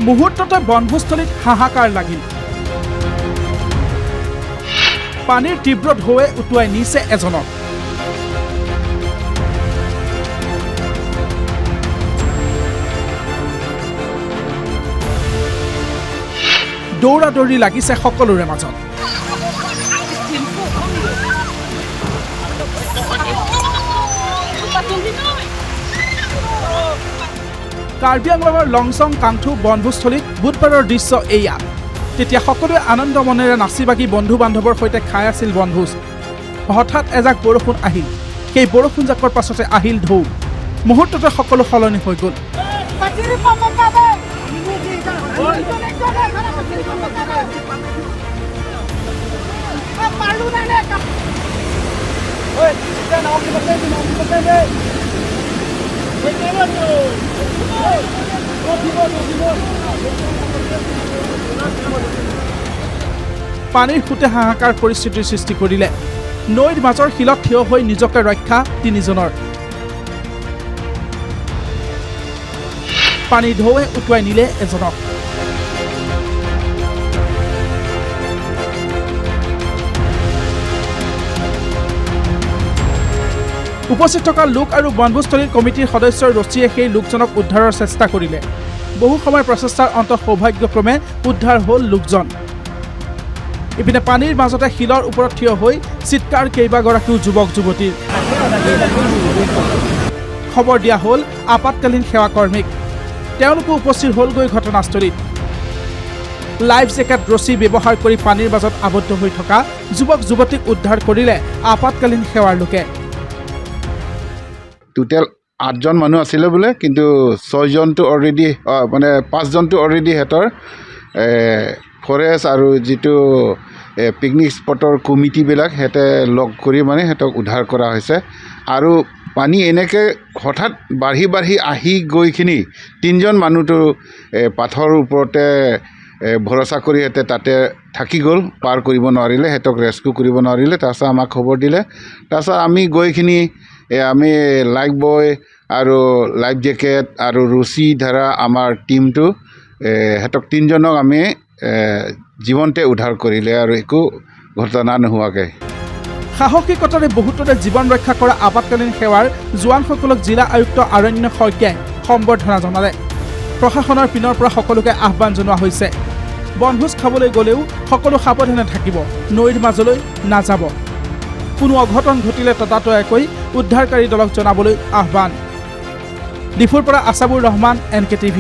মুহূৰ্ততে বনভোজস্থলীত হাহাকাৰ লাগিল। পানীৰ তীব্ৰ ঢৌৱে উটুৱাই নিছে এজনক। দৌৰা দৌৰি লাগিছে সকলোৰে মাজত। কাৰ্বি আংলঙৰ লংচং কাংথু বনভোজস্থলীত বুধবাৰৰ দৃশ্য এয়া। তেতিয়া সকলোৱে আনন্দ মনেৰে নাচি বাগি বন্ধু বান্ধৱৰ সৈতে খাই আছিল বনভোজ। হঠাৎ এজাক বৰষুণ আহিল। সেই বৰষুণজাকৰ পাছতে আহিল ঢৌ। মুহূৰ্ততে সকলো সলনি হৈ গ'ল। পানীৰ সোঁতে হাহাকাৰ পৰিস্থিতিৰ সৃষ্টি কৰিলে। নৈৰ মাজৰ শিলত থিয় হৈ নিজকে ৰক্ষা তিনিজনৰ। পানীৰ ঢৌৱে উটুৱাই নিলে এজনক। উপস্থিত থকা লোক আৰু বনভোজস্থলীৰ কমিটিৰ সদস্যৰ ৰছীয়ে সেই লোকজনক উদ্ধাৰৰ চেষ্টা কৰিলে। বহু সময়ৰ প্ৰচেষ্টাৰ অন্তত সৌভাগ্যক্ৰমে উদ্ধাৰ হ'ল লোকজন। ইপিনে পানীৰ মাজতে শিলৰ ওপৰত থিয় হৈ চিৎকাৰ কেইবাগৰাকীও যুৱক যুৱতীৰ। খবৰ দিয়া হ'ল আপাতকালীন সেৱা কৰ্মীক। তেওঁলোকো উপস্থিত হ'লগৈ ঘটনাস্থলীত। লাইফ জেকেট ৰছী ব্যৱহাৰ কৰি পানীৰ মাজত আবদ্ধ হৈ থকা যুৱক যুৱতীক উদ্ধাৰ কৰিলে আপাতকালীন সেৱাৰ লোকে। টোটেল 8জন মানুহ আছিলে বোলে, কিন্তু 6জনটো অলৰেডি মানে 5জনটো অলৰেডি সিহঁতৰ ফৰেষ্ট আৰু যিটো পিকনিক স্পটৰ কমিটিবিলাক সিহঁতে লগ কৰি মানে সিহঁতক উদ্ধাৰ কৰা হৈছে। আৰু পানী এনেকৈ হঠাৎ বাঢ়ি বাঢ়ি আহি গৈখিনি 3জন মানুহটো পাথৰৰ ওপৰতে ভৰসা কৰি সিহঁতে তাতে থাকি গ'ল, পাৰ কৰিব নোৱাৰিলে, সিহঁতক ৰেস্কিউ কৰিব নোৱাৰিলে। তাৰপিছত আমাক খবৰ দিলে। তাৰপিছত আমি গৈখিনি আমি লাইফ বয় আৰু লাইফ জেকেট আৰু ৰছী ধৰা আমাৰ টীমটো সিহঁতক 3জনক আমি জীৱনতে উদ্ধাৰ কৰিলে আৰু একো ঘটনা নোহোৱাকৈ। সাহসিকতাৰে বহুতৰে জীৱন ৰক্ষা কৰা আপাতকালীন সেৱাৰ জোৱানসকলক জিলা আয়ুক্ত আৰণ্য শইকীয়াই সম্বৰ্ধনা জনালে। প্ৰশাসনৰ পিনৰ পৰা সকলোকে আহ্বান জনোৱা হৈছে। বনভোজ খাবলৈ গ'লেও সকলো সাৱধানে থাকিব, নৈৰ মাজলৈ নাযাব। কোনো অঘটন ঘটিলে ততাতৈয়াকৈ উদ্ধাৰকাৰী দলক জনাবলৈ আহ্বান। ডিফুৰ পৰা আছাবুৰ ৰহমান, NK TV।